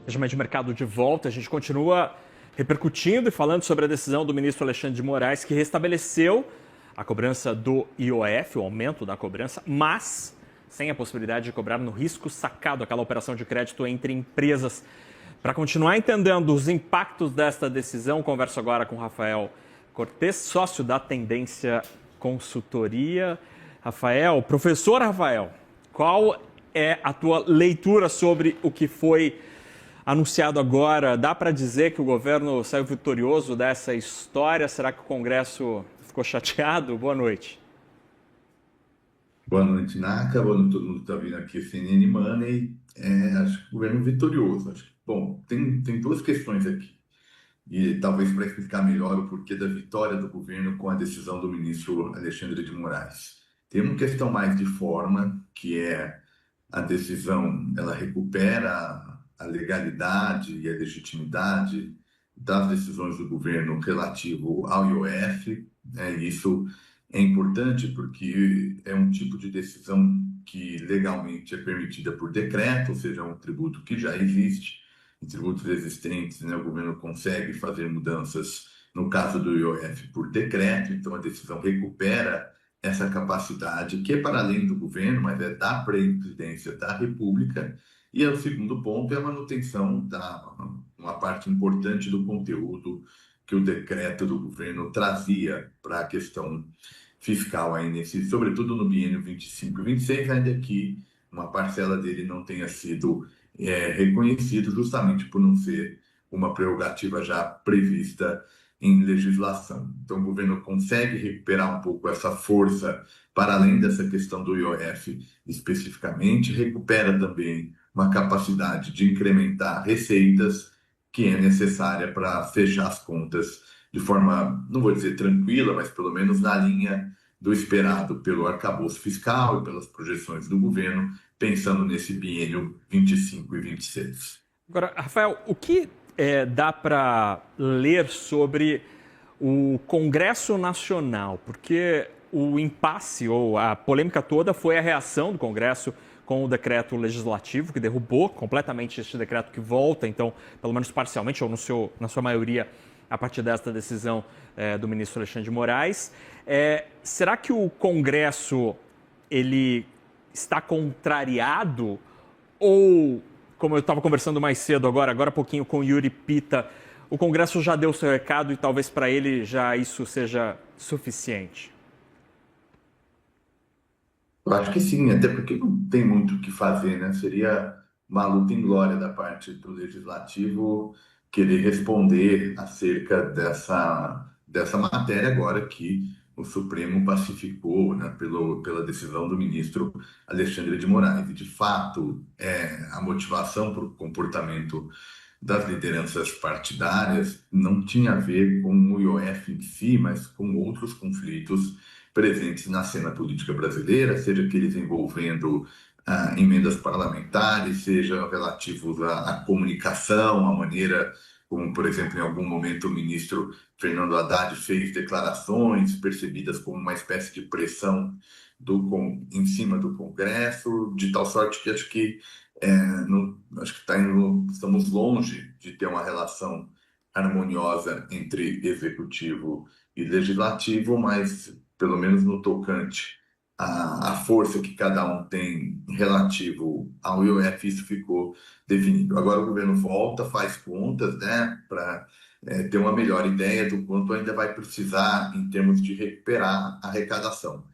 Regimento de mercado de volta. A gente continua repercutindo e falando sobre a decisão do ministro Alexandre de Moraes, que restabeleceu a cobrança do IOF, o aumento da cobrança, mas sem a possibilidade de cobrar no risco sacado, aquela operação de crédito entre empresas. Para continuar entendendo os impactos desta decisão, converso agora com Rafael Cortes, sócio da Tendência Consultoria. Professor Rafael, qual é a tua leitura sobre o que foi anunciado agora? Dá para dizer que o governo saiu vitorioso dessa história? Será que o Congresso ficou chateado? Boa noite. Boa noite, Naka. Boa noite a todo mundo que está vindo aqui, CNN Money. Acho que o governo vitorioso. Bom, tem duas questões aqui. E talvez para explicar melhor o porquê da vitória do governo com a decisão do ministro Alexandre de Moraes. Tem uma questão mais de forma, que é a decisão, ela recupera a legalidade e a legitimidade das decisões do governo relativo ao IOF. Isso é importante porque é um tipo de decisão que legalmente é permitida por decreto, ou seja, é um tributo que já existe. Em tributos existentes, o governo consegue fazer mudanças, no caso do IOF, por decreto, então a decisão recupera essa capacidade, que é para além do governo, mas é da presidência da República. E o segundo ponto é a manutenção da uma parte importante do conteúdo que o decreto do governo trazia para a questão fiscal, aí sobretudo no biênio 25 e 26, ainda que uma parcela dele não tenha sido reconhecido, justamente por não ser uma prerrogativa já prevista em legislação. Então, o governo consegue recuperar um pouco essa força para além dessa questão do IOF especificamente, recupera também uma capacidade de incrementar receitas que é necessária para fechar as contas de forma, não vou dizer tranquila, mas pelo menos na linha do esperado pelo arcabouço fiscal e pelas projeções do governo, pensando nesse biênio 25 e 26. Agora, Rafael, o que dá para ler sobre o Congresso Nacional? Porque o impasse ou a polêmica toda foi a reação do Congresso com o decreto legislativo, que derrubou completamente este decreto, que volta, então, pelo menos parcialmente, ou na sua maioria, a partir desta decisão do ministro Alexandre de Moraes. Será que o Congresso ele está contrariado ou, como eu estava conversando mais cedo agora há pouquinho com o Yuri Pita, o Congresso já deu seu recado e talvez para ele já isso seja suficiente? Eu acho que sim, até porque não tem muito o que fazer, né? Seria uma luta inglória da parte do Legislativo querer responder acerca dessa matéria agora que o Supremo pacificou, né, pela decisão do ministro Alexandre de Moraes. E, de fato, a motivação para o comportamento das lideranças partidárias não tinha a ver com o IOF em si, mas com outros conflitos presentes na cena política brasileira, seja aqueles envolvendo emendas parlamentares, seja relativos à comunicação, à maneira como, por exemplo, em algum momento o ministro Fernando Haddad fez declarações percebidas como uma espécie de pressão em cima do Congresso, de tal sorte que acho que estamos longe de ter uma relação harmoniosa entre executivo e legislativo, mas pelo menos no tocante à força que cada um tem relativo ao IOF, isso ficou definido. Agora o governo volta, faz contas, né, para ter uma melhor ideia do quanto ainda vai precisar em termos de recuperar a arrecadação.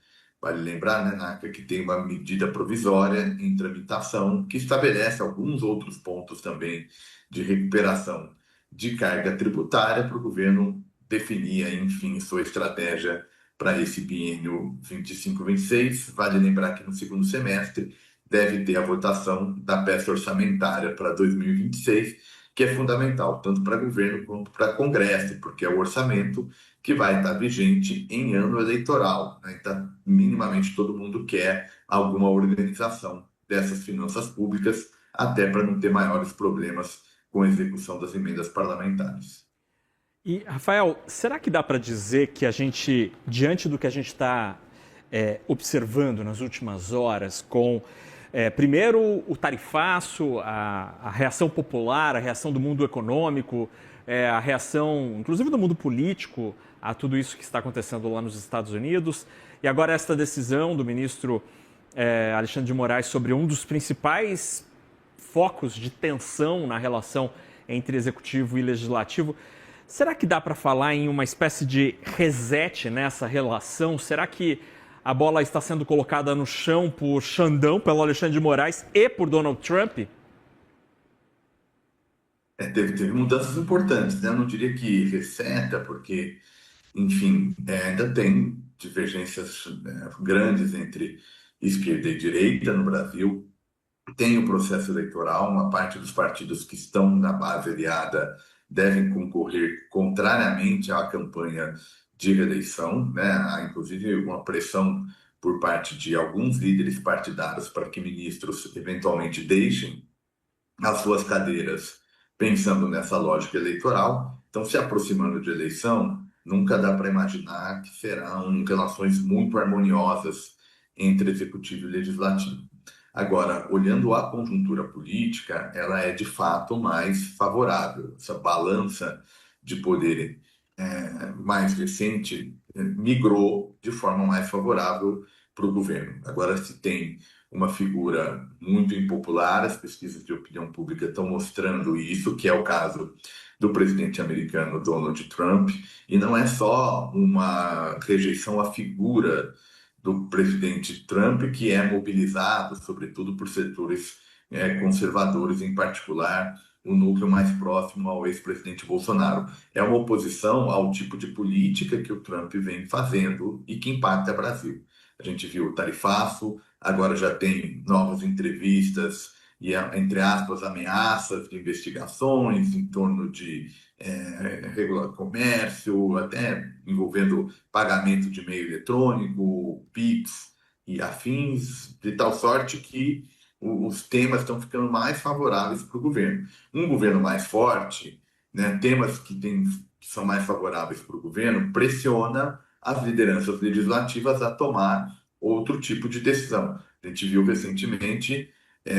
Vale lembrar, né, Naka, que tem uma medida provisória em tramitação que estabelece alguns outros pontos também de recuperação de carga tributária para o governo definir, enfim, sua estratégia para esse biênio 25-26. Vale lembrar que no segundo semestre deve ter a votação da peça orçamentária para 2026, que é fundamental, tanto para governo quanto para Congresso, porque é o orçamento que vai estar vigente em ano eleitoral, né? Então, minimamente todo mundo quer alguma organização dessas finanças públicas, até para não ter maiores problemas com a execução das emendas parlamentares. E, Rafael, será que dá para dizer que a gente, diante do que a gente está observando nas últimas horas com Primeiro, o tarifaço, a reação popular, a reação do mundo econômico, a reação, inclusive, do mundo político a tudo isso que está acontecendo lá nos Estados Unidos. E agora esta decisão do ministro Alexandre de Moraes sobre um dos principais focos de tensão na relação entre executivo e legislativo. Será que dá para falar em uma espécie de reset nessa relação? Será que a bola está sendo colocada no chão por Xandão, pelo Alexandre de Moraes e por Donald Trump? Teve mudanças importantes, né? Eu não diria que receta, porque, enfim, ainda tem divergências grandes entre esquerda e direita no Brasil. Tem o processo eleitoral, uma parte dos partidos que estão na base aliada devem concorrer contrariamente à campanha de reeleição, né? Há, inclusive, uma pressão por parte de alguns líderes partidários para que ministros eventualmente deixem as suas cadeiras pensando nessa lógica eleitoral. Então, se aproximando de eleição, nunca dá para imaginar que serão relações muito harmoniosas entre executivo e legislativo. Agora, olhando a conjuntura política, ela é de fato mais favorável. Essa balança de poder mais recente migrou de forma mais favorável para o governo. Agora se tem uma figura muito impopular, as pesquisas de opinião pública estão mostrando isso, que é o caso do presidente americano Donald Trump, e não é só uma rejeição à figura do presidente Trump, que é mobilizado, sobretudo, por setores conservadores, em particular o núcleo mais próximo ao ex-presidente Bolsonaro. É uma oposição ao tipo de política que o Trump vem fazendo e que impacta o Brasil. A gente viu o tarifaço, agora já tem novas entrevistas e, entre aspas, ameaças de investigações em torno de regular comércio, até envolvendo pagamento de meio eletrônico, PIX e afins, de tal sorte que os temas estão ficando mais favoráveis para o governo. Um governo mais forte, né, temas que são mais favoráveis para o governo, pressiona as lideranças legislativas a tomar outro tipo de decisão. A gente viu recentemente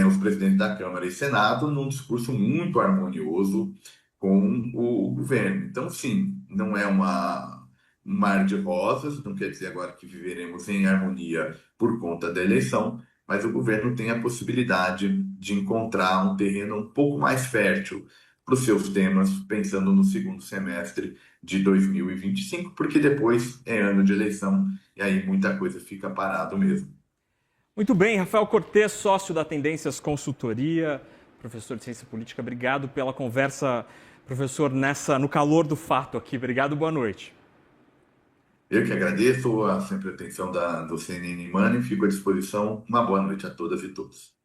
os presidentes da Câmara e Senado num discurso muito harmonioso com o governo. Então, sim, não é um mar de rosas, não quer dizer agora que viveremos em harmonia por conta da eleição, mas o governo tem a possibilidade de encontrar um terreno um pouco mais fértil para os seus temas, pensando no segundo semestre de 2025, porque depois é ano de eleição e aí muita coisa fica parado mesmo. Muito bem, Rafael Cortes, sócio da Tendências Consultoria, professor de Ciência Política, obrigado pela conversa, professor, no calor do fato aqui. Obrigado, boa noite. Eu que agradeço sempre a atenção do CNN Money, fico à disposição. Uma boa noite a todas e todos.